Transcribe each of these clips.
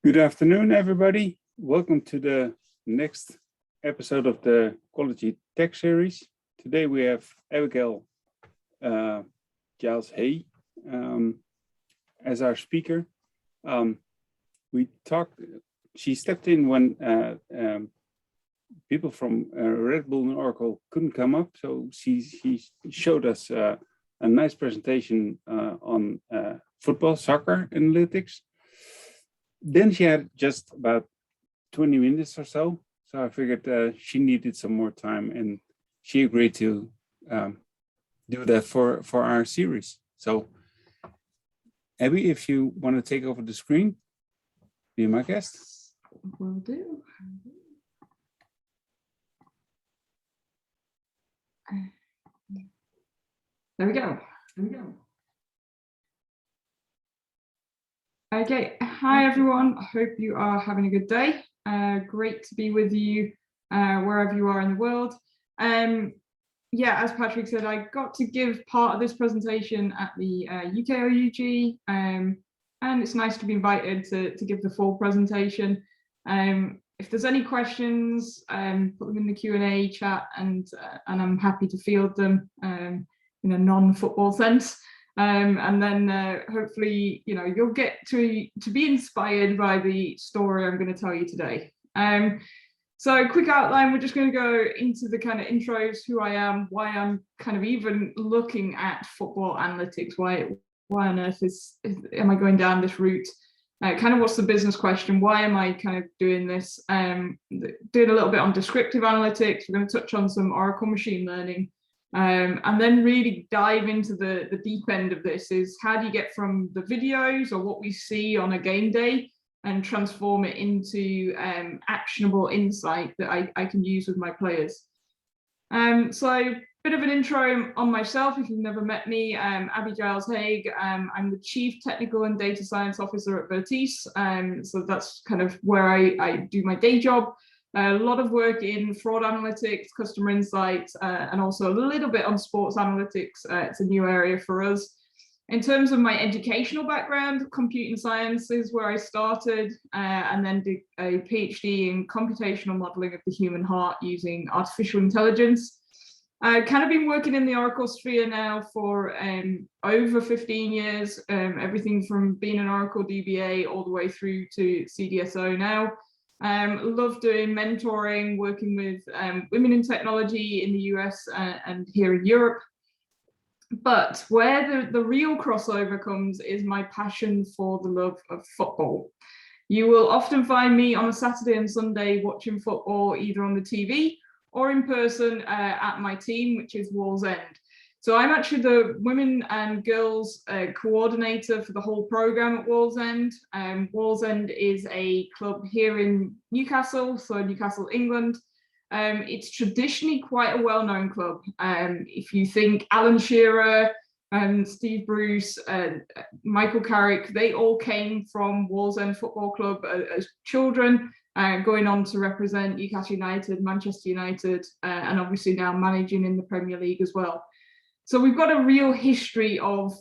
Good afternoon, everybody. Welcome to the next episode of the Qualogy Tech series. Today we have Abigail Giles-Haigh as our speaker. She stepped in when people from Red Bull and Oracle couldn't come up, so she showed us a nice presentation on football, soccer analytics. Then she had just about 20 minutes or so. So I figured she needed some more time, and she agreed to do that for our series. So Abby, if you want to take over the screen, be my guest. Will do. There we go. Okay, hi everyone. I hope you are having a good day. Great to be with you wherever you are in the world. Yeah, as Patrick said, I got to give part of this presentation at the UK OUG, and it's nice to be invited to give the full presentation. If there's any questions, put them in the Q&A chat, and I'm happy to field them in a non-football sense. And then hopefully, you'll get to be inspired by the story I'm going to tell you today. So quick outline, we're just going to go into the kind of intros, who I am, why I'm kind of even looking at football analytics, why on earth am I going down this route? Kind of what's the business question, why am I kind of doing this? Doing a little bit on descriptive analytics, we're going to touch on some Oracle machine learning. And then really dive into the deep end of this is how do you get from the videos or what we see on a game day and transform it into actionable insight that I can use with my players. So bit of an intro on myself if you've never met me. Abi Giles Haigh. I'm the Chief Technical and Data Science Officer at Vertice. So that's kind of where I do my day job. A lot of work in fraud analytics, customer insights, and also a little bit on sports analytics. It's a new area for us. In terms of my educational background, computing science is where I started, and then did a PhD in computational modeling of the human heart using artificial intelligence. I've kind of been working in the Oracle sphere now for over 15 years, everything from being an Oracle DBA all the way through to CDSO now. Love doing mentoring, working with women in technology in the US and here in Europe. But where the real crossover comes is my passion for the love of football. You will often find me on a Saturday and Sunday watching football either on the TV or in person at my team, which is Wallsend. So I'm actually the women and girls coordinator for the whole program at Wallsend. Wallsend is a club here in Newcastle, so Newcastle, England. It's traditionally quite a well-known club. If you think Alan Shearer, Steve Bruce, Michael Carrick, they all came from Wallsend Football Club as children, going on to represent Newcastle United, Manchester United, and obviously now managing in the Premier League as well. So we've got a real history of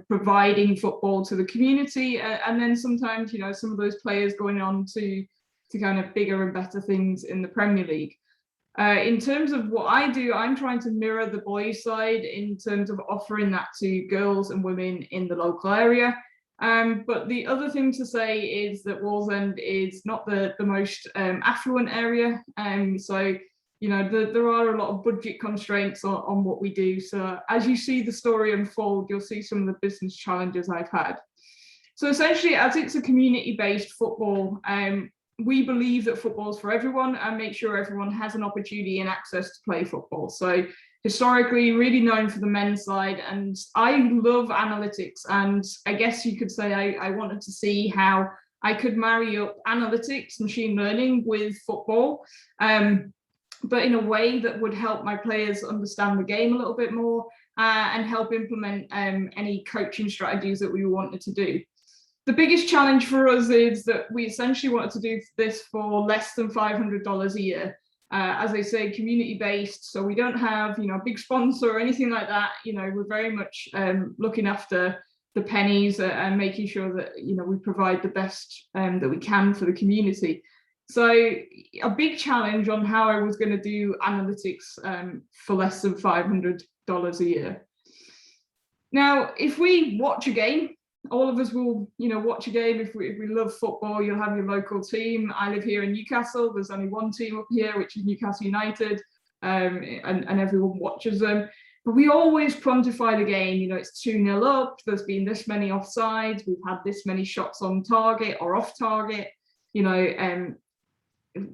providing football to the community, and then sometimes, some of those players going on to kind of bigger and better things in the Premier League. In terms of what I do, I'm trying to mirror the boys' side in terms of offering that to girls and women in the local area. But the other thing to say is that Wallsend is not the most affluent area, so there are a lot of budget constraints on what we do. So as you see the story unfold, you'll see some of the business challenges I've had. So essentially, as it's a community-based football, we believe that football is for everyone and make sure everyone has an opportunity and access to play football. So historically, really known for the men's side, and I love analytics. And I guess you could say I wanted to see how I could marry up analytics, machine learning with football. But in a way that would help my players understand the game a little bit more and help implement any coaching strategies that we wanted to do. The biggest challenge for us is that we essentially wanted to do this for less than $500 a year. As I say, community-based, so we don't have a big sponsor or anything like that. We're very much looking after the pennies and making sure that we provide the best that we can for the community. So a big challenge on how I was going to do analytics for less than $500 a year. Now, if we watch a game, all of us will, watch a game. If we love football, you'll have your local team. I live here in Newcastle. There's only one team up here, which is Newcastle United, and everyone watches them. But we always quantify the game. It's 2-0 up. There's been this many offsides. We've had this many shots on target or off target.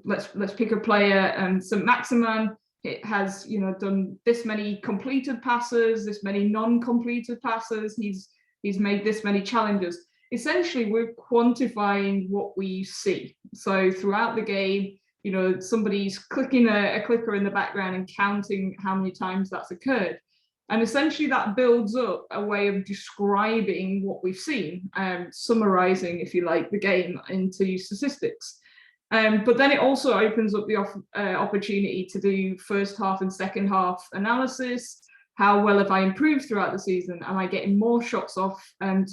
Let's pick a player. St. Maximin. It has, done this many completed passes, this many non-completed passes. He's made this many challenges. Essentially, we're quantifying what we see. So throughout the game, somebody's clicking a clicker in the background and counting how many times that's occurred. And essentially that builds up a way of describing what we've seen, summarizing, if you like, the game into statistics. But then it also opens up the opportunity to do first half and second half analysis. How well have I improved throughout the season? Am I getting more shots off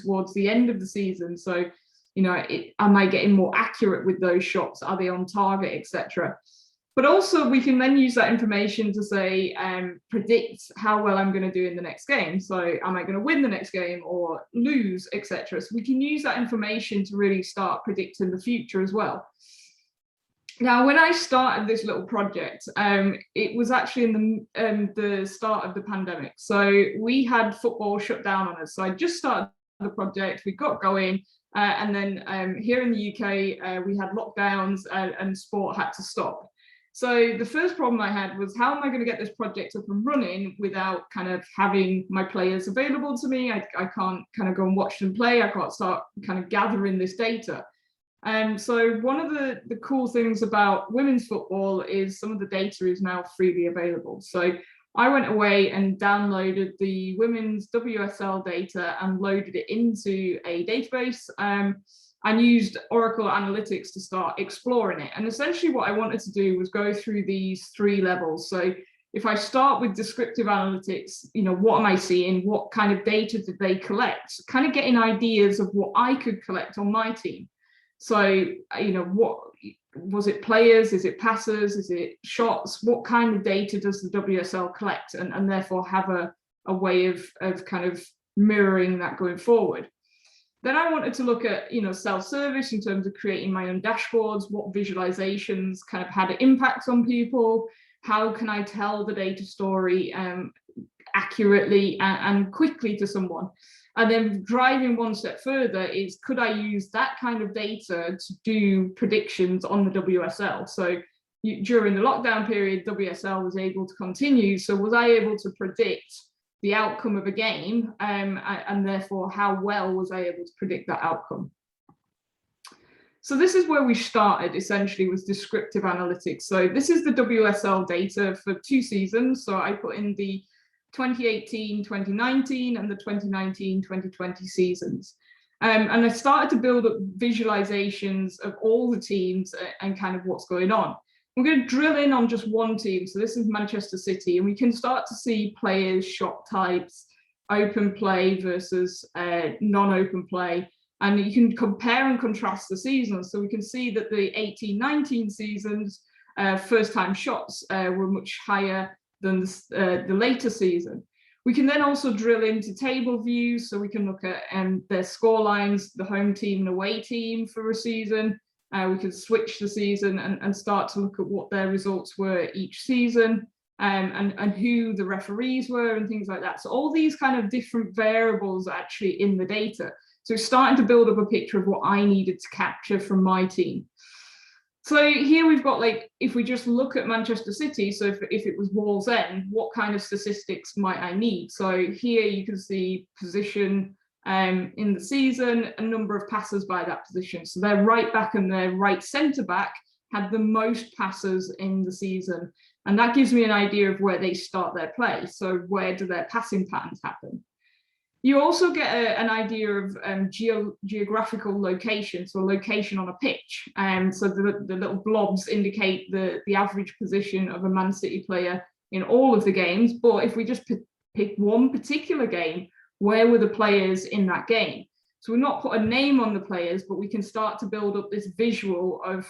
towards the end of the season? So, am I getting more accurate with those shots? Are they on target, etc.? But also we can then use that information to say, predict how well I'm going to do in the next game. So am I going to win the next game or lose, etc.? So we can use that information to really start predicting the future as well. Now, when I started this little project, it was actually in the start of the pandemic. So we had football shut down on us. So I just started the project, we got going, and then here in the UK, we had lockdowns and sport had to stop. So the first problem I had was, how am I going to get this project up and running without kind of having my players available to me? I can't kind of go and watch them play. I can't start kind of gathering this data. So one of the cool things about women's football is some of the data is now freely available. So I went away and downloaded the women's WSL data and loaded it into a database and used Oracle Analytics to start exploring it. And essentially what I wanted to do was go through these 3 levels. So if I start with descriptive analytics, what am I seeing? What kind of data did they collect? Kind of getting ideas of what I could collect on my team. So, what was it, players? Is it passers? Is it shots? What kind of data does the WSL collect, and therefore have a way of kind of mirroring that going forward? Then I wanted to look at, self-service in terms of creating my own dashboards, what visualizations kind of had an impact on people, how can I tell the data story accurately and quickly to someone. And then driving one step further is, could I use that kind of data to do predictions on the WSL? So during the lockdown period, WSL was able to continue. So was I able to predict the outcome of a game, and therefore how well was I able to predict that outcome? So this is where we started, essentially, was descriptive analytics. So this is the WSL data for 2 seasons. So I put in the 2018-2019 and the 2019-2020 seasons. And I started to build up visualizations of all the teams and kind of what's going on. We're going to drill in on just one team. So this is Manchester City, and we can start to see players, shot types, open play versus non-open play. And you can compare and contrast the seasons. So we can see that the 18-19 seasons, first-time shots were much higher than the later season. We can then also drill into table views, so we can look at their score lines, the home team and away team for a season. We can switch the season and start to look at what their results were each season, and who the referees were and things like that. So all these kind of different variables are actually in the data. So it's starting to build up a picture of what I needed to capture from my team. So here we've got, like, if we just look at Manchester City, so if it was Wallsend, what kind of statistics might I need? So here you can see position in the season, a number of passes by that position. So their right back and their right centre back had the most passes in the season. And that gives me an idea of where they start their play. So where do their passing patterns happen? You also get an idea of geographical location, so location on a pitch. So the little blobs indicate the average position of a Man City player in all of the games. But if we just pick one particular game, where were the players in that game? So we've not put a name on the players, but we can start to build up this visual of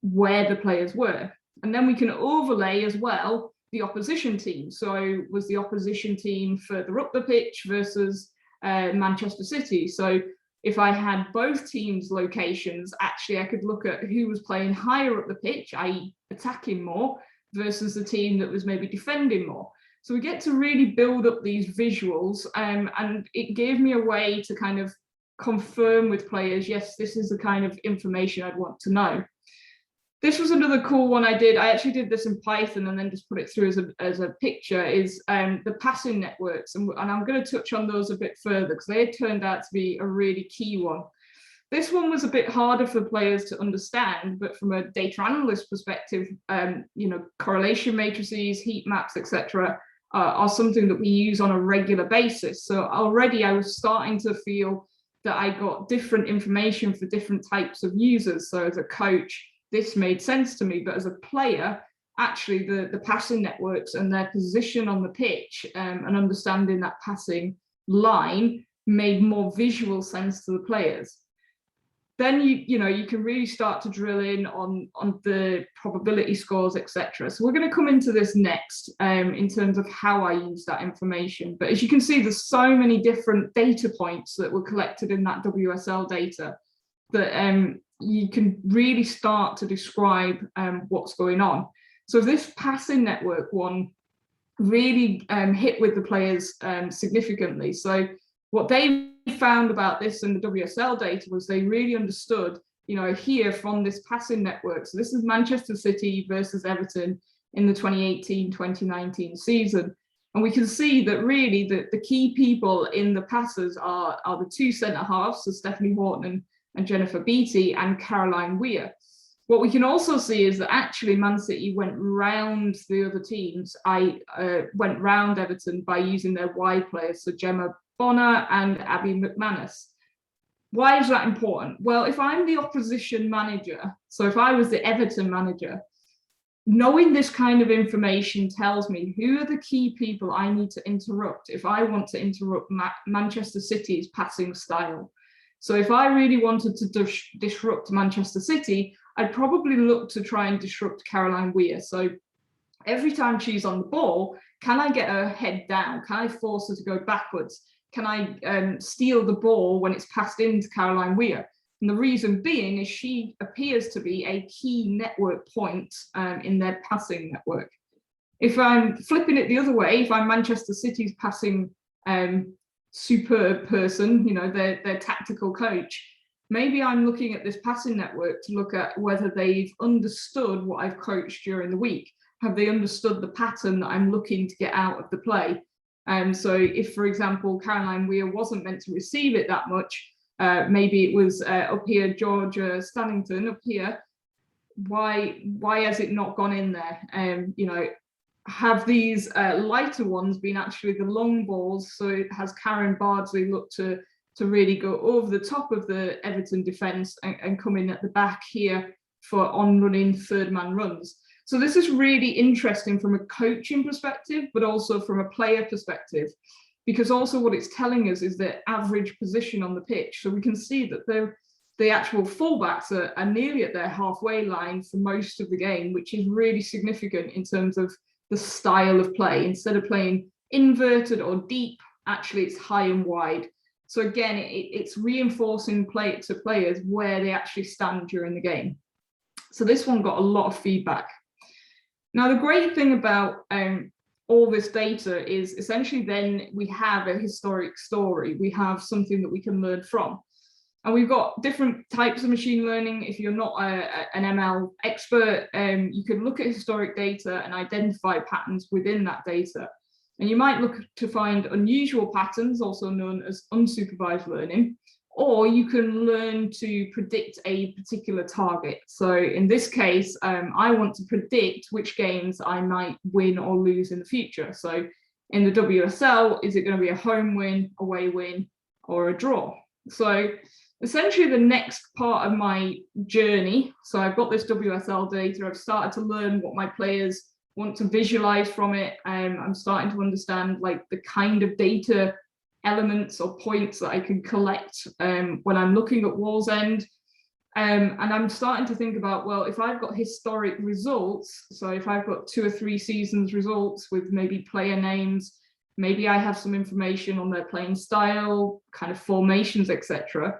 where the players were. And then we can overlay as well the opposition team. So was the opposition team further up the pitch versus Manchester City? So if I had both teams' locations, actually I could look at who was playing higher up the pitch, i.e. attacking more, versus the team that was maybe defending more. So we get to really build up these visuals, and it gave me a way to kind of confirm with players, yes, this is the kind of information I'd want to know. This was another cool one I did. I actually did this in Python and then just put it through as a picture, is the passing networks. And I'm going to touch on those a bit further because they turned out to be a really key one. This one was a bit harder for players to understand, but from a data analyst perspective, correlation matrices, heat maps, etc., are something that we use on a regular basis. So already I was starting to feel that I got different information for different types of users. So as a coach, this made sense to me, but as a player, actually the passing networks and their position on the pitch and understanding that passing line made more visual sense to the players. Then you can really start to drill in on the probability scores, etc. So we're going to come into this next in terms of how I use that information. But as you can see, there's so many different data points that were collected in that WSL data that you can really start to describe what's going on. So this passing network one really hit with the players significantly. So what they found about this in the WSL data was they really understood, here from this passing network. So this is Manchester City versus Everton in the 2018-2019 season. And we can see that really the key people in the passes are the two centre halves, so Stephanie Horton and Jennifer Beattie and Caroline Weir. What we can also see is that actually Man City went round the other teams. Went round Everton by using their wide players, so Gemma Bonner and Abby McManus. Why is that important? Well, if I'm the opposition manager, so if I was the Everton manager, knowing this kind of information tells me who are the key people I need to interrupt if I want to interrupt Manchester City's passing style. So if I really wanted to disrupt Manchester City, I'd probably look to try and disrupt Caroline Weir. So every time she's on the ball, can I get her head down? Can I force her to go backwards? Can I steal the ball when it's passed into Caroline Weir? And the reason being is she appears to be a key network point in their passing network. If I'm flipping it the other way, if I'm Manchester City's passing superb person, their tactical coach, maybe I'm looking at this passing network to look at whether they've understood what I've coached during the week. Have they understood the pattern that I'm looking to get out of the play? So if, for example, Caroline Weir wasn't meant to receive it that much, maybe it was up here, Georgia Stannington up here. Why has it not gone in there? Have these lighter ones been actually the long balls? So it has Karen Bardsley look to really go over the top of the Everton defence and come in at the back here for on-running third-man runs. So this is really interesting from a coaching perspective, but also from a player perspective, because also what it's telling us is their average position on the pitch. So we can see that the actual fullbacks are nearly at their halfway line for most of the game, which is really significant in terms of the style of play. Instead of playing inverted or deep, actually it's high and wide. So again, it's reinforcing to players where they actually stand during the game. So this one got a lot of feedback. Now, the great thing about all this data is essentially then we have a historic story. We have something that we can learn from. And we've got different types of machine learning. If you're not an ML expert, you can look at historic data and identify patterns within that data. And you might look to find unusual patterns, also known as unsupervised learning, or you can learn to predict a particular target. So in this case, I want to predict which games I might win or lose in the future. So in the WSL, is it going to be a home win, away win, or a draw? So essentially the next part of my journey, so I've got this WSL data, I've started to learn what my players want to visualize from it. I'm starting to understand like the kind of data elements or points that I can collect when I'm looking at Wallsend. And I'm starting to think about, well, if I've got historic results, so if I've got 2 or 3 seasons results with maybe player names, maybe I have some information on their playing style, kind of formations, etc.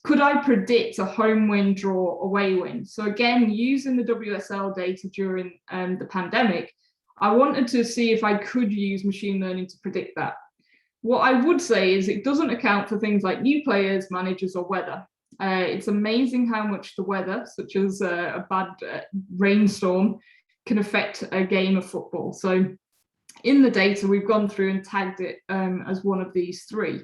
Could I predict a home win, draw, away win? So again, using the WSL data during the pandemic, I wanted to see if I could use machine learning to predict that. What I would say is it doesn't account for things like new players, managers, or weather. It's amazing how much the weather, such as a bad rainstorm, can affect a game of football. So in the data, we've gone through and tagged it as one of these 3.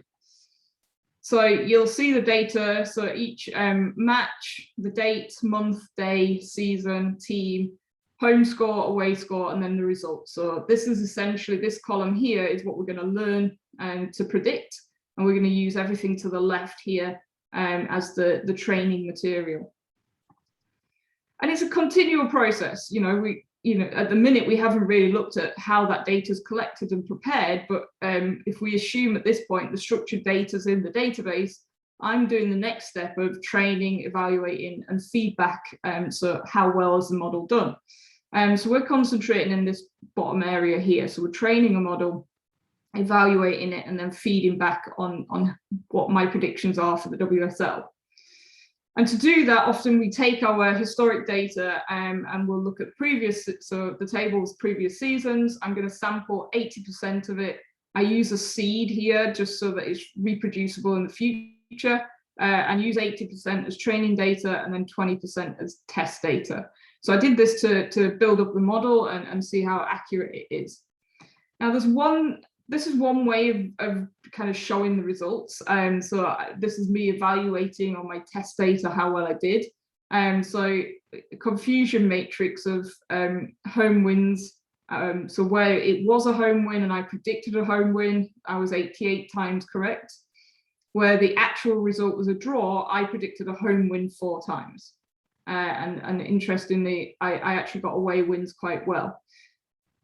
So you'll see the data, so each match, the date, month, day, season, team, home score, away score, and then the results. So this is essentially, this column here is what we're going to learn to predict, and we're going to use everything to the left here as the training material. And it's a continual process. At the minute, we haven't really looked at how that data is collected and prepared, but if we assume at this point the structured data is in the database, I'm doing the next step of training, evaluating, and feedback. So how well is the model done? So we're concentrating in this bottom area here. So we're training a model, evaluating it, and then feeding back on what my predictions are for the WSL. And to do that, often we take our historic data and we'll look at previous, so the table's previous seasons. I'm going to sample 80% of it. I use a seed here just so that it's reproducible in the future, and use 80% as training data and then 20% as test data. So I did this to build up the model and see how accurate it is. Now this is one way of kind of showing the results. So this is me evaluating on my test data how well I did. So a confusion matrix of home wins. So where it was a home win and I predicted a home win, I was 88 times correct. Where the actual result was a draw, I predicted a home win 4 times. And interestingly, I actually got away wins quite well.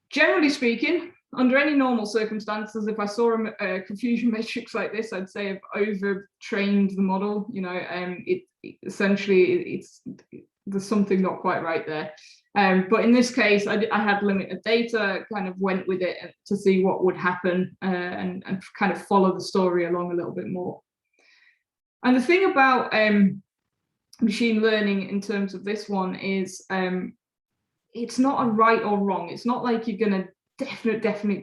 Generally speaking, under any normal circumstances, if I saw a confusion matrix like this, I'd say I've over-trained the model. There's something not quite right there. But in this case, I had limited data, kind of went with it to see what would happen and kind of follow the story along a little bit more. And the thing about machine learning in terms of this one is it's not a right or wrong. It's not like you're going to definitely,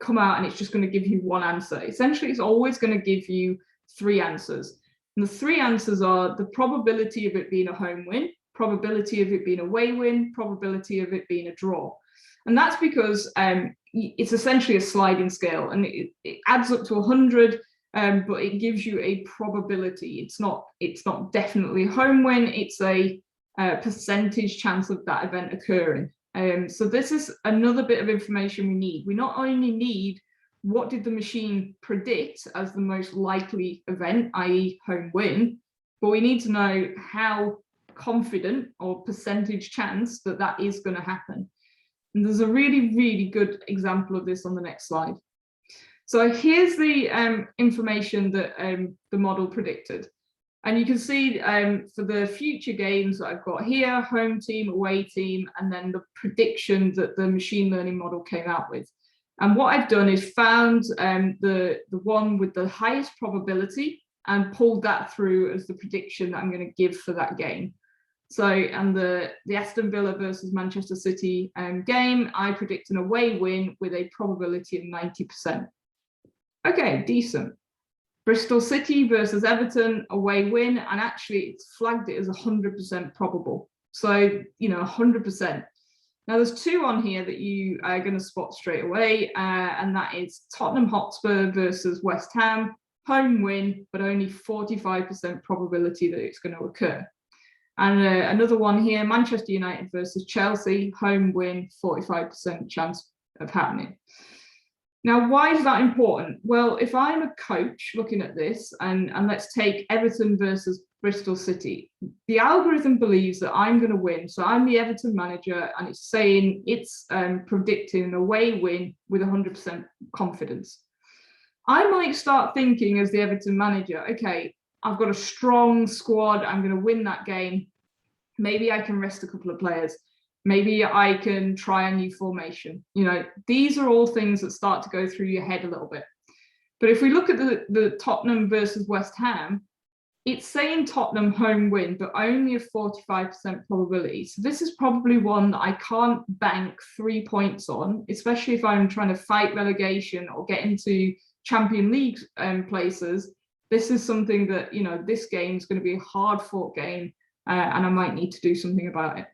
come out and it's just going to give you one answer. Essentially, it's always going to give you 3 answers. And the 3 answers are the probability of it being a home win, probability of it being a away win, probability of it being a draw. And that's because it's essentially a sliding scale, and it adds up to 100, but it gives you a probability. It's not definitely a home win. It's a percentage chance of that event occurring. So this is another bit of information we need. We not only need what did the machine predict as the most likely event, i.e. home win, but we need to know how confident or percentage chance that that is going to happen. And there's a really, really good example of this on the next slide. So here's the information that the model predicted. And you can see for the future games that I've got here, home team, away team, and then the prediction that the machine learning model came out with. And what I've done is found the one with the highest probability and pulled that through as the prediction that I'm going to give for that game. So, and the Aston Villa versus Manchester City game, I predict an away win with a probability of 90%. Okay, decent. Bristol City versus Everton, away win, and actually it's flagged it as 100% probable. So, 100%. Now there's 2 on here that you are going to spot straight away, and that is Tottenham Hotspur versus West Ham, home win, but only 45% probability that it's going to occur. And another one here, Manchester United versus Chelsea, home win, 45% chance of happening. Now, why is that important? Well, if I'm a coach looking at this, and let's take Everton versus Bristol City, the algorithm believes that I'm going to win. So I'm the Everton manager, and it's saying it's predicting an away win with 100% confidence. I might start thinking as the Everton manager, okay, I've got a strong squad, I'm going to win that game. Maybe I can rest a couple of players. Maybe I can try a new formation. You know, these are all things that start to go through your head a little bit. But if we look at the Tottenham versus West Ham, it's saying Tottenham home win, but only a 45% probability. So this is probably one that I can't bank 3 points on, especially if I'm trying to fight relegation or get into Champions League places. This is something that, you know, this game is going to be a hard fought game, and I might need to do something about it.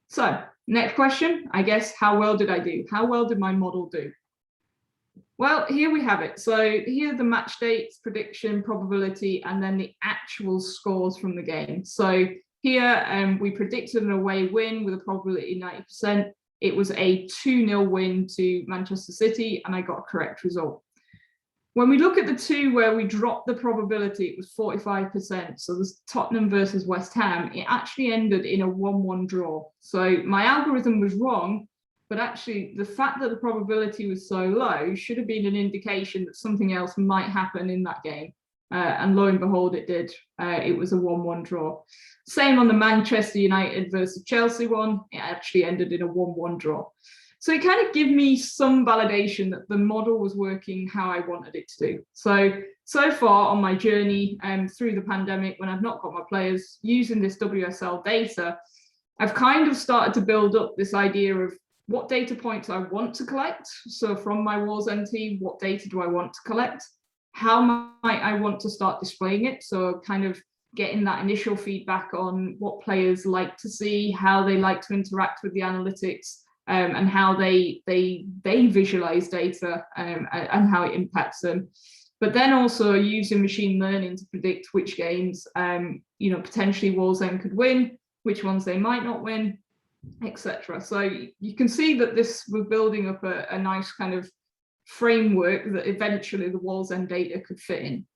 So next question, I guess, how well did I do? How well did my model do? Well, here we have it. So here are the match dates, prediction, probability, and then the actual scores from the game. So here we predicted an away win with a probability 90%. It was a 2-0 win to Manchester City, and I got a correct result. When we look at the two where we dropped the probability, it was 45%. So this Tottenham versus West Ham, it actually ended in a 1-1 draw. So my algorithm was wrong, but actually the fact that the probability was so low should have been an indication that something else might happen in that game. And lo and behold, it did. It was a 1-1 draw. Same on the Manchester United versus Chelsea one. It actually ended in a 1-1 draw. So it kind of gave me some validation that the model was working how I wanted it to do. So far on my journey through the pandemic, when I've not got my players using this WSL data, I've kind of started to build up this idea of what data points I want to collect. So from my Wallsend team, what data do I want to collect? How might I want to start displaying it? So kind of getting that initial feedback on what players like to see, how they like to interact with the analytics, and how they visualize data and how it impacts them. But then also using machine learning to predict which games you know, potentially Wallsend could win, which ones they might not win, etc. So you can see that this was building up a nice kind of framework that eventually the Wallsend data could fit in.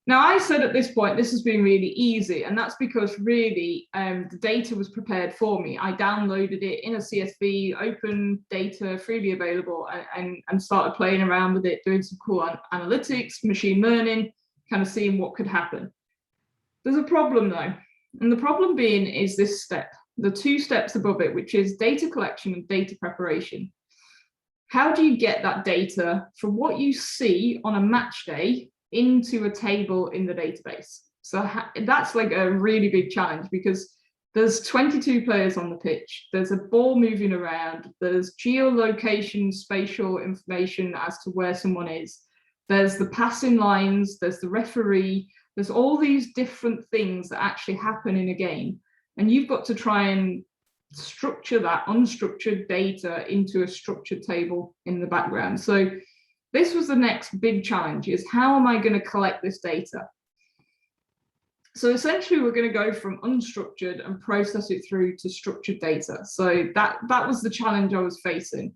Now, I said at this point, this has been really easy, and that's because really the data was prepared for me. I downloaded it in a CSV, open data, freely available, and started playing around with it, doing some cool analytics, machine learning, kind of seeing what could happen. There's a problem though, and the problem being is this step, the 2 steps above it, which is data collection and data preparation. How do you get that data from what you see on a match day into a table in the database? So that's like a really big challenge, because there's 22 players on the pitch, there's a ball moving around, there's geolocation, spatial information as to where someone is, there's the passing lines, there's the referee, there's all these different things that actually happen in a game, and you've got to try and structure that unstructured data into a structured table in the background. So this was the next big challenge, is how am I going to collect this data? So essentially we're going to go from unstructured and process it through to structured data. So that was the challenge I was facing.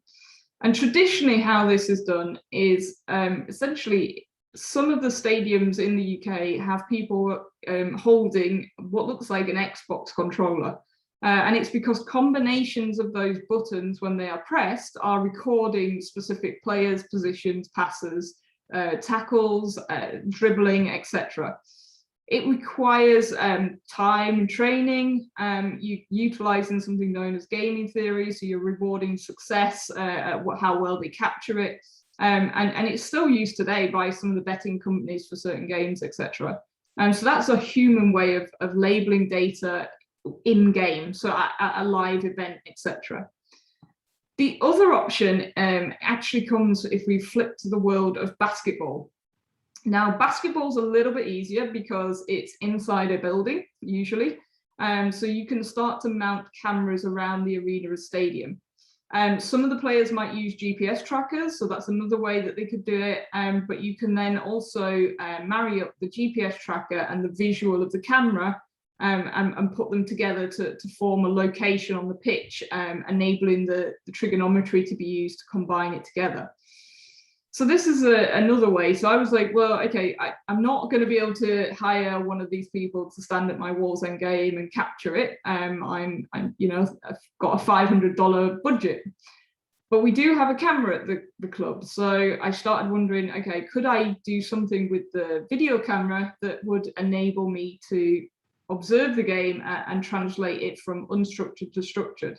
And traditionally how this is done is essentially some of the stadiums in the UK have people holding what looks like an Xbox controller. And it's because combinations of those buttons, when they are pressed, are recording specific players, positions, passes, tackles, dribbling, etc. It requires time and training, utilizing something known as gaming theory. So you're rewarding success, how well they capture it. And it's still used today by some of the betting companies for certain games, etc. And so that's a human way of labeling data in game, so at a live event, etc. The other option actually comes if we flip to the world of basketball. Now, basketball's a little bit easier because it's inside a building usually, so you can start to mount cameras around the arena or stadium. Some of the players might use GPS trackers, so that's another way that they could do it, but you can then also marry up the GPS tracker and the visual of the camera and put them together to form a location on the pitch, enabling the trigonometry to be used to combine it together. So this is another way. So I was like, well, okay, I'm not going to be able to hire one of these people to stand at my Wallsend game and capture it. I'm you know, I've got a $500 budget. But we do have a camera at the club. So I started wondering, okay, could I do something with the video camera that would enable me to observe the game and translate it from unstructured to structured?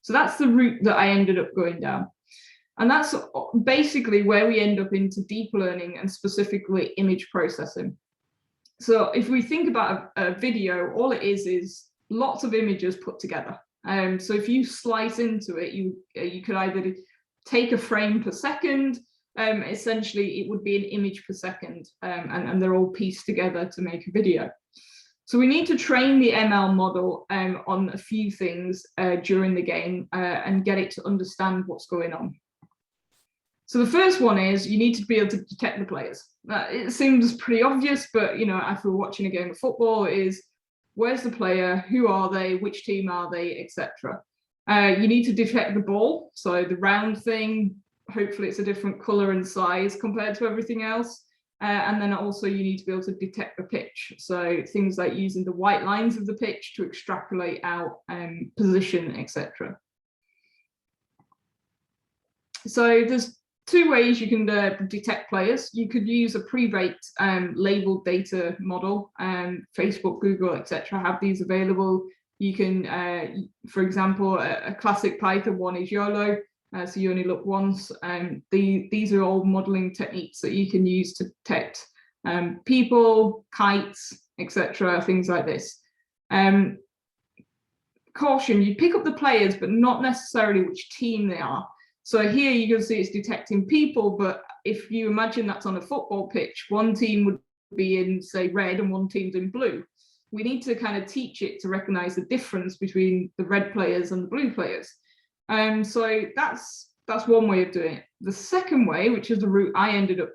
So that's the route that I ended up going down. And that's basically where we end up into deep learning and specifically image processing. So if we think about a video, all it is lots of images put together. So if you slice into it, you could either take a frame per second, essentially it would be an image per second, and they're all pieced together to make a video. So we need to train the ML model on a few things during the game and get it to understand what's going on. So the first one is you need to be able to detect the players. It seems pretty obvious, but if we're watching a game of football, is where's the player, who are they, which team are they, etc. You need to detect the ball, so the round thing, hopefully it's a different color and size compared to everything else. And then also you need to be able to detect the pitch. So things like using the white lines of the pitch to extrapolate out position, etc. So there's two ways you can detect players. You could use a pre-baked labeled data model. Facebook, Google, etc. have these available. You can, for example, a classic Python one is YOLO. So you only look once. These are all modeling techniques that you can use to detect people, kites, etc., things like this. Caution, you pick up the players, but not necessarily which team they are. So here you can see it's detecting people, but if you imagine that's on a football pitch, one team would be in, say, red and one team's in blue. We need to kind of teach it to recognize the difference between the red players and the blue players. So that's one way of doing it. The second way, which is the route I ended up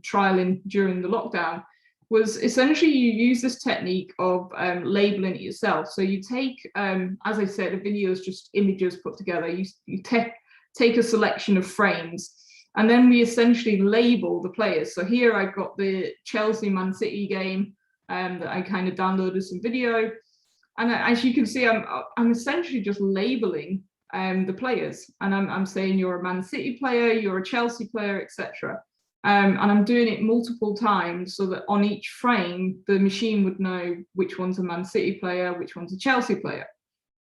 trialing during the lockdown, was essentially you use this technique of labeling it yourself. So you take, as I said, a video is just images put together. You take a selection of frames, and then we essentially label the players. So here I've got the Chelsea-Man City game that I kind of downloaded some video. And as you can see, I'm essentially just labeling the players, and I'm saying you're a Man City player, you're a Chelsea player, etc. And I'm doing it multiple times so that on each frame the machine would know which one's a Man City player, which one's a Chelsea player.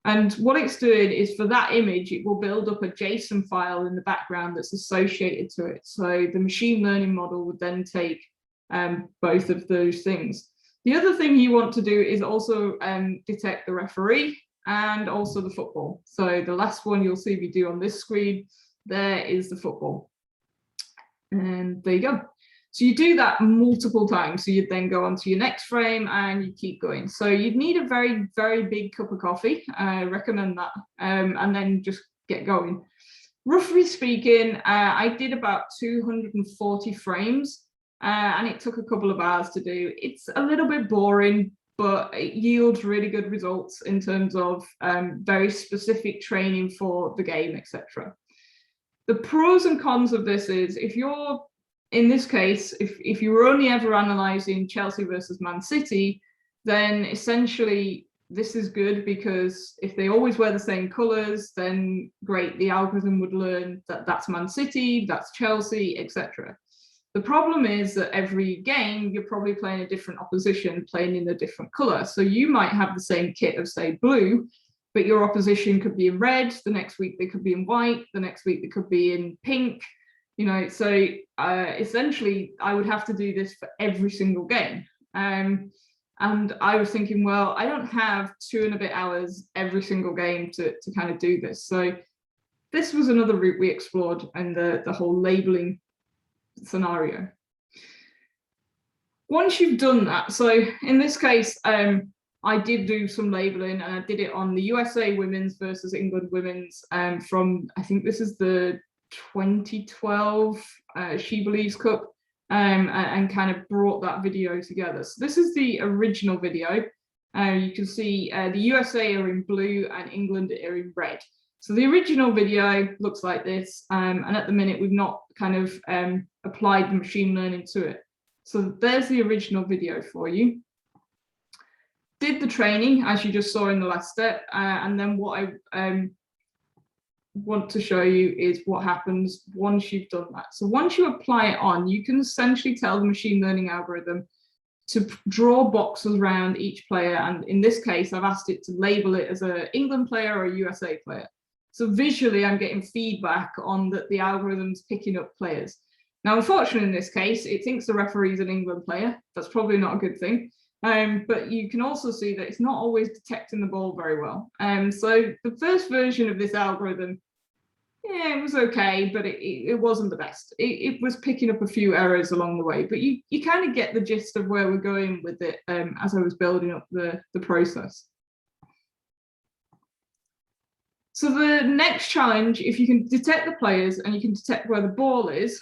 And what it's doing is, for that image, it will build up a JSON file in the background that's associated to it. So the machine learning model would then take both of those things. The other thing you want to do is also detect the referee and also the football. So the last one you'll see me do on this screen, there is the football. And there you go. So you do that multiple times. So you'd then go on to your next frame and you keep going. So you'd need a very, very big cup of coffee. I recommend that. And then just get going. Roughly speaking, I did about 240 frames and it took a couple of hours to do. It's a little bit boring, but it yields really good results in terms of very specific training for the game, etc. The pros and cons of this is, if you're, in this case, if you were only ever analyzing Chelsea versus Man City, then essentially this is good, because if they always wear the same colors, then great, the algorithm would learn that that's Man City, that's Chelsea, etc. The problem is that every game you're probably playing a different opposition, playing in a different color. So you might have the same kit of, say, blue, but your opposition could be in red, the next week they could be in white, the next week they could be in pink. So essentially I would have to do this for every single game. And I was thinking, well, I don't have 2 and a bit hours every single game to kind of do this. So this was another route we explored, and the whole labeling scenario. Once you've done that, so in this case, I did do some labeling, and I did it on the USA women's versus England women's from, I think this is the 2012 She Believes Cup, and kind of brought that video together. So this is the original video. You can see the USA are in blue and England are in red. So the original video looks like this, and at the minute we've not kind of applied the machine learning to it. So there's the original video for you. Did the training, as you just saw in the last step, and then what want to show you is what happens once you've done that. So once you apply it on, you can essentially tell the machine learning algorithm to draw boxes around each player. And in this case, I've asked it to label it as an England player or a USA player. So visually, I'm getting feedback on that the algorithm's picking up players. Now, unfortunately, in this case, it thinks the referee's an England player. That's probably not a good thing. But you can also see that it's not always detecting the ball very well. So the first version of this algorithm, yeah, it was okay, but it wasn't the best. It was picking up a few errors along the way, but you kind of get the gist of where we're going with it as I was building up the process. So the next challenge, if you can detect the players and you can detect where the ball is,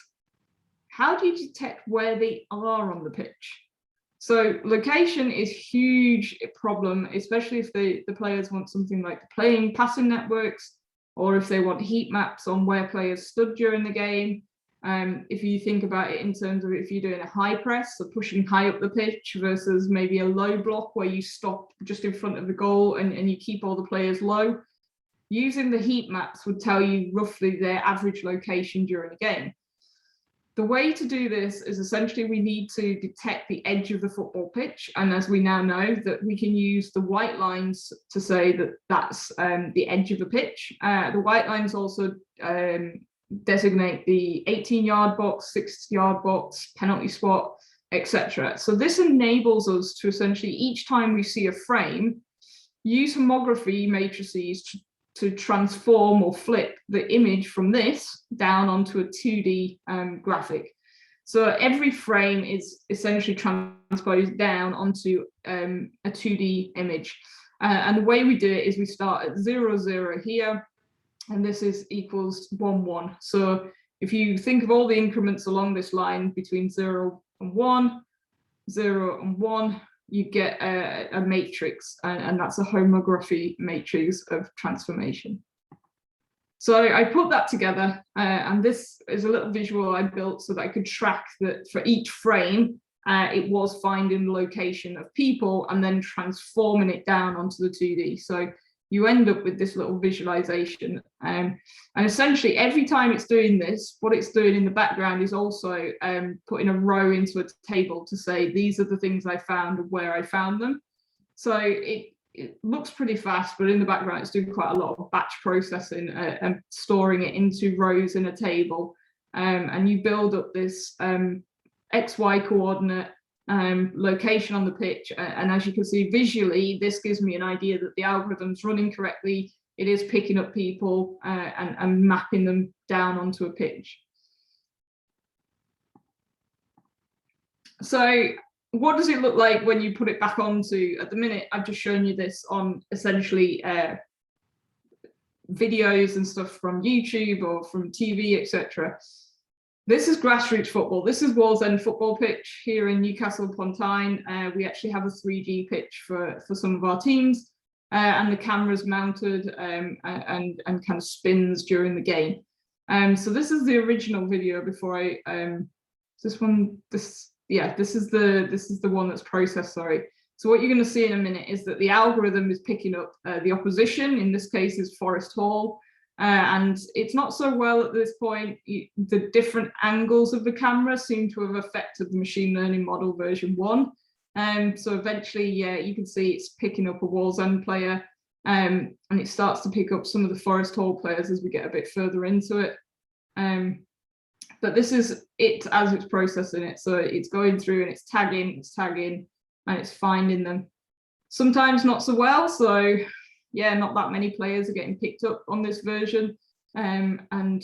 how do you detect where they are on the pitch? So location is a huge problem, especially if the players want something like playing passing networks, or if they want heat maps on where players stood during the game. If you think about it in terms of if you're doing a high press, so pushing high up the pitch versus maybe a low block where you stop just in front of the goal and you keep all the players low, using the heat maps would tell you roughly their average location during a game. The way to do this is essentially we need to detect the edge of the football pitch. And as we now know that we can use the white lines to say that that's the edge of the pitch. The white lines also designate the 18-yard box, 6-yard box, penalty spot, etc. So this enables us to essentially each time we see a frame, use homography matrices to transform or flip the image from this down onto a 2D graphic. So every frame is essentially transposed down onto a 2D image. And the way we do it is we start at 0, 0 here, and this is equals 1, 1. So if you think of all the increments along this line between 0 and 1, 0 and 1, you get a matrix, and that's a homography matrix of transformation. So I put that together, and this is a little visual I built so that I could track that for each frame, it was finding the location of people and then transforming it down onto the 2D. So you end up with this little visualization. And essentially every time it's doing this, what it's doing in the background is also putting a row into a table to say, these are the things I found and where I found them. So it looks pretty fast, but in the background, it's doing quite a lot of batch processing and storing it into rows in a table. And you build up this XY coordinate location on the pitch, and as you can see visually, this gives me an idea that the algorithm's running correctly. It is picking up people and mapping them down onto a pitch. So what does it look like when you put it back onto, at the minute I've just shown you this on essentially videos and stuff from YouTube or from TV, etc. This is grassroots football. This is Wallsend football pitch here in Newcastle upon Tyne. We actually have a 3G pitch for some of our teams, and the camera's mounted and kind of spins during the game. So this is the original video before this is the one that's processed, sorry. So what you're going to see in a minute is that the algorithm is picking up the opposition, in this case is Forest Hall. And it's not so well at this point. The different angles of the camera seem to have affected the machine learning model version 1. So eventually, yeah, you can see it's picking up a Wallsend player, and it starts to pick up some of the Forest Hall players as we get a bit further into it. But this is it as it's processing it. So it's going through and it's tagging, and it's finding them. Sometimes not so well. So yeah, not that many players are getting picked up on this version. And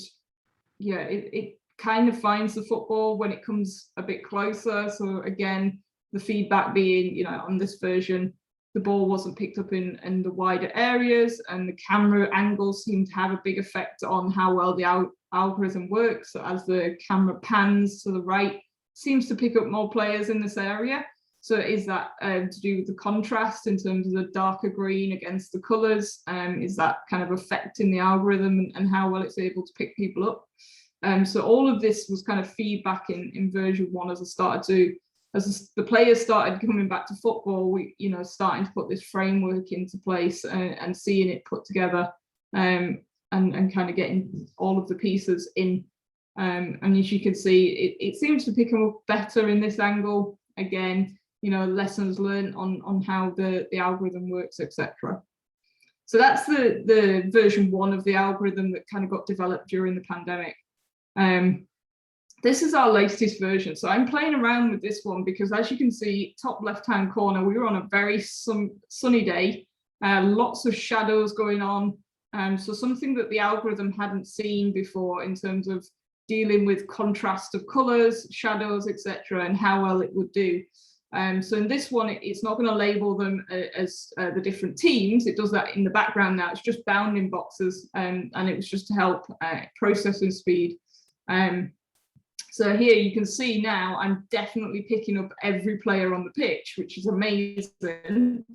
yeah, it kind of finds the football when it comes a bit closer. So again, the feedback being, you know, on this version, the ball wasn't picked up in the wider areas, and the camera angles seem to have a big effect on how well the algorithm works. So as the camera pans to the right, seems to pick up more players in this area. So is that to do with the contrast in terms of the darker green against the colours? Is that kind of affecting the algorithm and how well it's able to pick people up? So all of this was kind of feedback in version 1 as the players started coming back to football, we, you know, starting to put this framework into place and seeing it put together. And and kind of getting all of the pieces in. And as you can see, it seems to pick up better in this angle. Again, you know, lessons learned on how the algorithm works, etc. So that's the version 1 of the algorithm that kind of got developed during the pandemic. This is our latest version. So I'm playing around with this one because, as you can see, top left-hand corner, we were on a very sunny day, lots of shadows going on. So something that the algorithm hadn't seen before in terms of dealing with contrast of colors, shadows, etc., and how well it would do. So in this one, it's not going to label them as the different teams. It does that in the background now. It's just bounding boxes, and it was just to help processing speed. So here you can see now I'm definitely picking up every player on the pitch, which is amazing.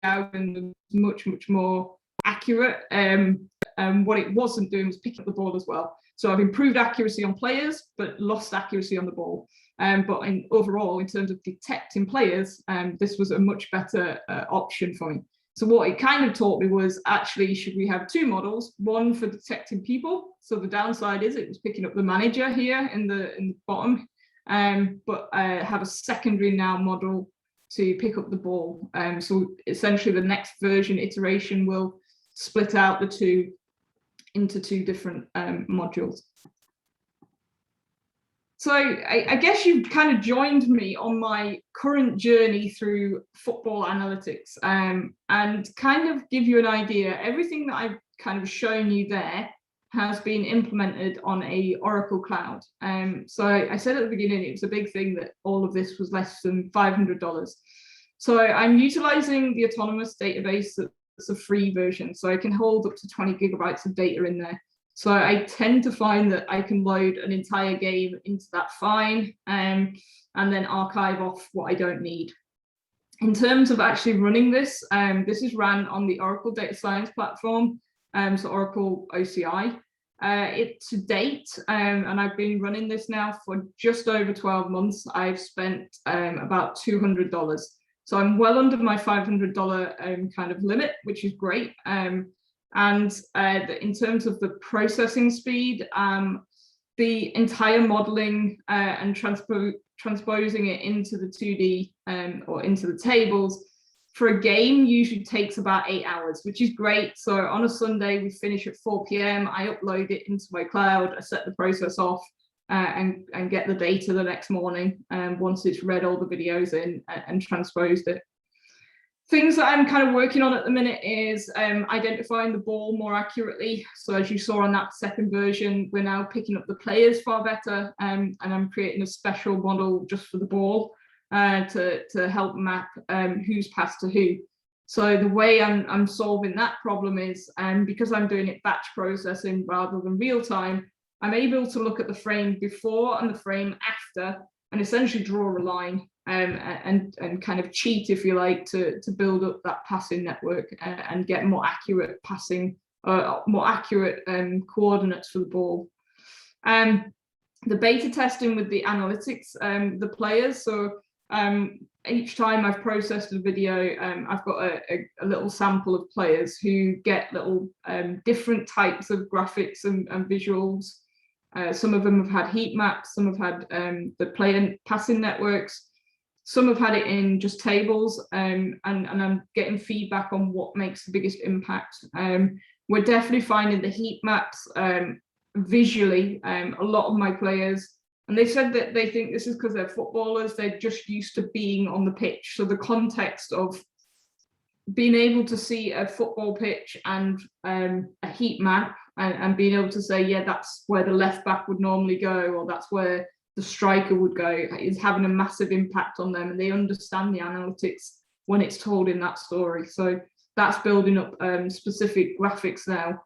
And much more accurate. What it wasn't doing was picking up the ball as well. So I've improved accuracy on players, but lost accuracy on the ball. But overall, in terms of detecting players, this was a much better option for me. So what it kind of taught me was, actually, should we have 2 models, one for detecting people? So the downside is it was picking up the manager here in the bottom, but have a secondary now model to pick up the ball. So essentially the next version iteration will split out the 2 into 2 different modules. So I guess you've kind of joined me on my current journey through football analytics, and kind of give you an idea. Everything that I've kind of shown you there has been implemented on a Oracle cloud. So I said at the beginning, it was a big thing that all of this was less than $500. So I'm utilizing the autonomous database that's a free version. So I can hold up to 20 gigabytes of data in there. So I tend to find that I can load an entire game into that fine, and then archive off what I don't need. In terms of actually running this, this is ran on the Oracle Data Science platform, so Oracle OCI. To date, and I've been running this now for just over 12 months, I've spent about $200. So I'm well under my $500 kind of limit, which is great. And in terms of the processing speed, the entire modeling and transposing it into the 2D or into the tables for a game usually takes about 8 hours, which is great. So on a Sunday, we finish at 4 p.m. I upload it into my cloud, I set the process off, and get the data the next morning once it's read all the videos in and transposed it. Things that I'm kind of working on at the minute is identifying the ball more accurately. So as you saw on that second version, we're now picking up the players far better, and I'm creating a special model just for the ball to help map who's passed to who. So the way I'm solving that problem is, because I'm doing it batch processing rather than real time, I'm able to look at the frame before and the frame after and essentially draw a line. And kind of cheat, if you like, to build up that passing network and get more accurate passing, more accurate coordinates for the ball. The beta testing with the analytics, the players. So each time I've processed a video, I've got a little sample of players who get little different types of graphics and visuals. Some of them have had heat maps, some have had the player passing networks. Some have had it in just tables, and I'm getting feedback on what makes the biggest impact. We're definitely finding the heat maps visually, a lot of my players, and they said that they think this is because they're footballers, they're just used to being on the pitch. So the context of being able to see a football pitch and a heat map and being able to say, yeah, that's where the left back would normally go, or that's where the striker would go, is having a massive impact on them, and they understand the analytics when it's told in that story. So that's building up specific graphics now.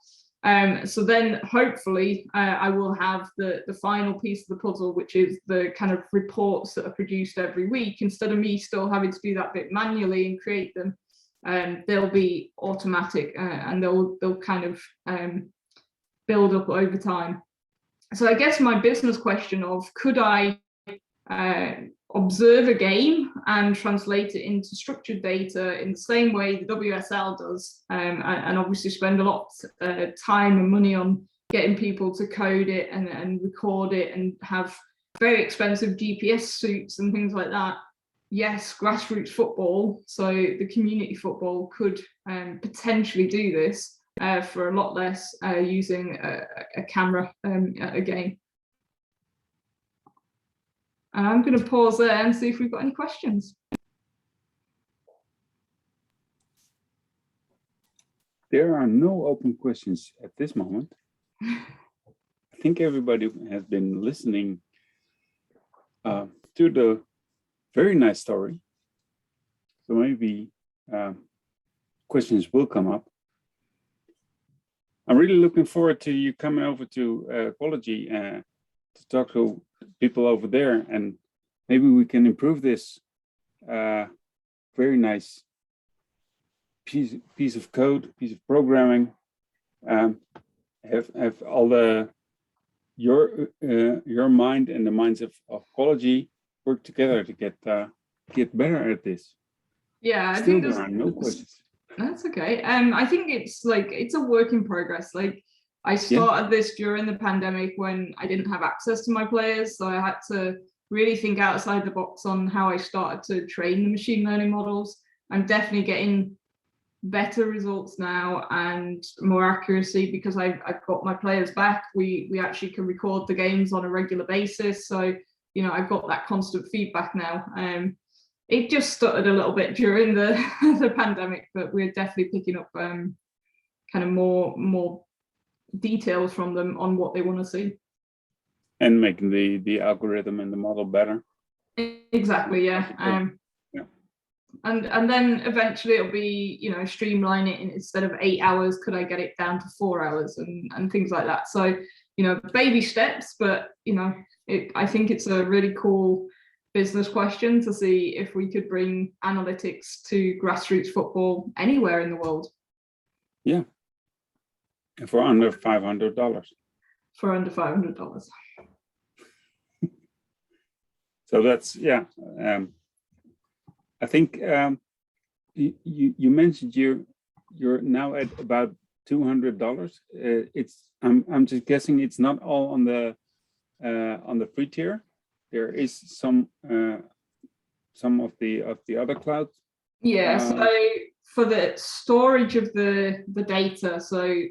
So then hopefully I will have the final piece of the puzzle, which is the kind of reports that are produced every week. Instead of me still having to do that bit manually and create them, they'll be automatic, and they'll kind of build up over time. So I guess my business question of could I observe a game and translate it into structured data in the same way the WSL does, and obviously spend a lot of time and money on getting people to code it and record it and have very expensive GPS suits and things like that. Yes, grassroots football, so the community football could potentially do this for a lot less using a camera at a game. And I'm going to pause there and see if we've got any questions. There are no open questions at this moment. I think everybody has been listening to the very nice story. So maybe questions will come up. I'm really looking forward to you coming over to Qualogy to talk to people over there, and maybe we can improve this very nice piece of code, piece of programming. Have all your mind and the minds of Qualogy work together to get better at this. Yeah, I Still, think there are no questions. That's okay. I think it's a work in progress. Like, I started this during the pandemic when I didn't have access to my players, so I had to really think outside the box on how I started to train the machine learning models. I'm definitely getting better results now and more accuracy because I've got my players back. We actually can record the games on a regular basis, so I've got that constant feedback now. It just stuttered a little bit during the the pandemic, but we're definitely picking up kind of more details from them on what they want to see. And making the algorithm and the model better. Exactly, yeah. And then eventually it'll be, streamline it, and instead of 8 hours, could I get it down to 4 hours and things like that. So, baby steps, but, I think it's a really cool business question to see if we could bring analytics to grassroots football anywhere in the world. Yeah. And for under $500. For under $500. So that's, I think you mentioned you're now at about $200. I'm just guessing it's not all on the free tier. There is some of the other clouds. Yeah. So for the storage of the data, so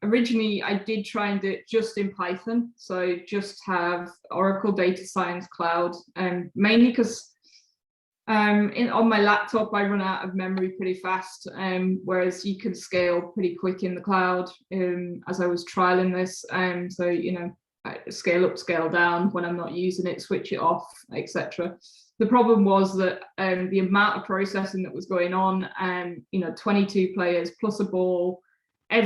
originally I did try and do it just in Python. So just have Oracle Data Science Cloud, mainly because on my laptop, I run out of memory pretty fast, whereas you can scale pretty quick in the cloud. As I was trialing this, so I scale up, scale down when I'm not using it, switch it off, etc. The problem was that the amount of processing that was going on, 22 players plus a ball, a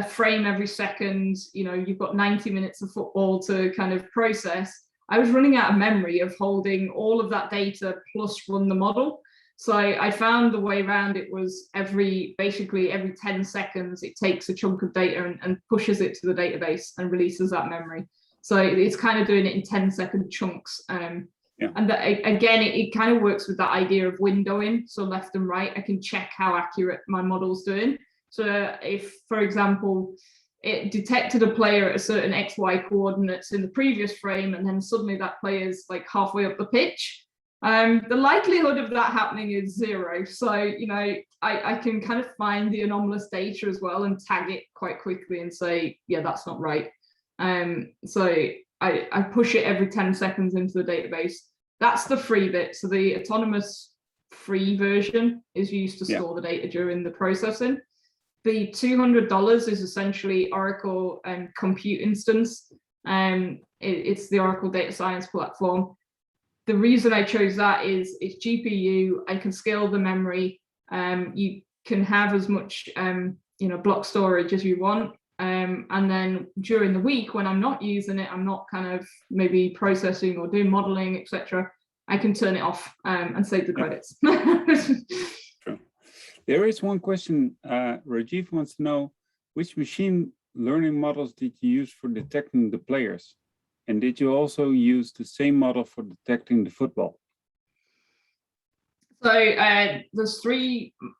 frame every second. You've got 90 minutes of football to kind of process. I was running out of memory of holding all of that data plus run the model. So I found the way around it was basically every 10 seconds, it takes a chunk of data and pushes it to the database and releases that memory. So it's kind of doing it in 10-second chunks. And again, it kind of works with that idea of windowing. So left and right, I can check how accurate my model's doing. So if, for example, it detected a player at a certain XY coordinates in the previous frame, and then suddenly that player's like halfway up the pitch, the likelihood of that happening is 0. So, I can kind of find the anomalous data as well and tag it quite quickly and say, yeah, that's not right. So I push it every 10 seconds into the database. That's the free bit. So the autonomous free version is used to store the data during the processing. The $200 is essentially Oracle Compute Instance. It's the Oracle Data Science platform. The reason I chose that is it's GPU. I can scale the memory. You can have as much block storage as you want. And then during the week when I'm not using it, I'm not kind of maybe processing or doing modeling, etc. I can turn it off and save the credits. There is one question. Rajiv wants to know, which machine learning models did you use for detecting the players? And did you also use the same model for detecting the football? So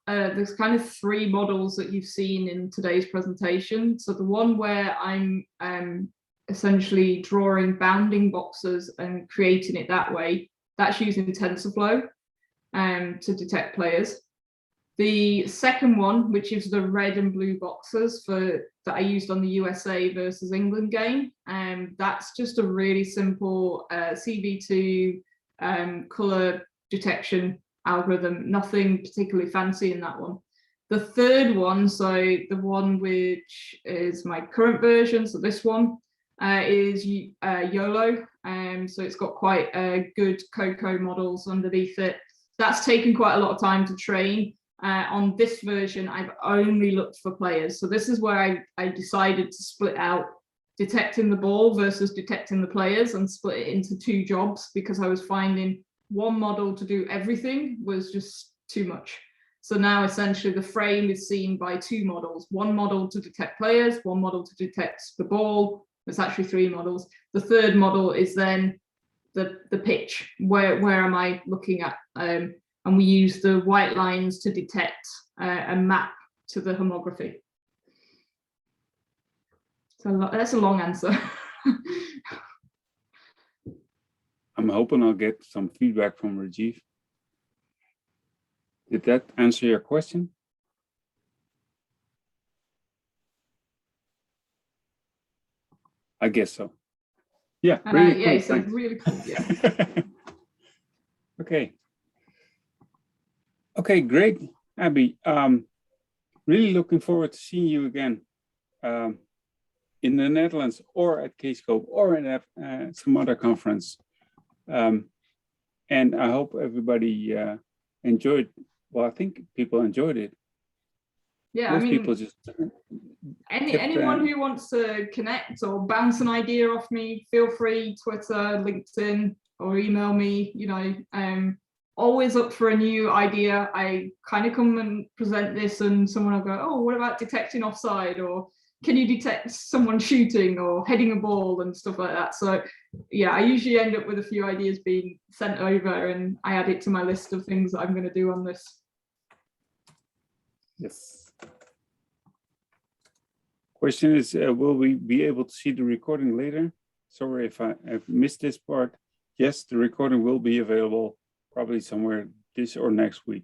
there's kind of three models that you've seen in today's presentation. So the one where I'm essentially drawing bounding boxes and creating it that way, that's using TensorFlow to detect players. The second one, which is the red and blue boxes that I used on the USA versus England game, that's just a really simple CV2 color detection algorithm, nothing particularly fancy in that one. The third one, so the one which is my current version, so this one is YOLO, so it's got quite good Cocoa models underneath it. That's taken quite a lot of time to train. On this version, I've only looked for players. So this is where I decided to split out detecting the ball versus detecting the players and split it into two jobs, because I was finding one model to do everything was just too much. So now essentially the frame is seen by two models, one model to detect players, one model to detect the ball. It's actually three models. The third model is then the pitch. Where am I looking at? And we use the white lines to detect a map to the homography. So that's a long answer. I'm hoping I'll get some feedback from Rajiv. Did that answer your question? I guess so. Yeah, really yeah, cool. so really cool. Yeah. Okay. Okay, great, Abby. Really looking forward to seeing you again in the Netherlands or at Kscope or in some other conference. And I hope everybody enjoyed. Well, I think people enjoyed it. Yeah, Most I mean, people just anyone who wants to connect or bounce an idea off me, feel free, Twitter, LinkedIn, or email me. You know, always up for a new idea. I kind of come and present this and someone will go, oh, what about detecting offside? Or can you detect someone shooting or heading a ball and stuff like that? So yeah, I usually end up with a few ideas being sent over and I add it to my list of things that I'm going to do on this. Yes. Question is, will we be able to see the recording later? Sorry if I've missed this part. Yes, the recording will be available probably somewhere this or next week.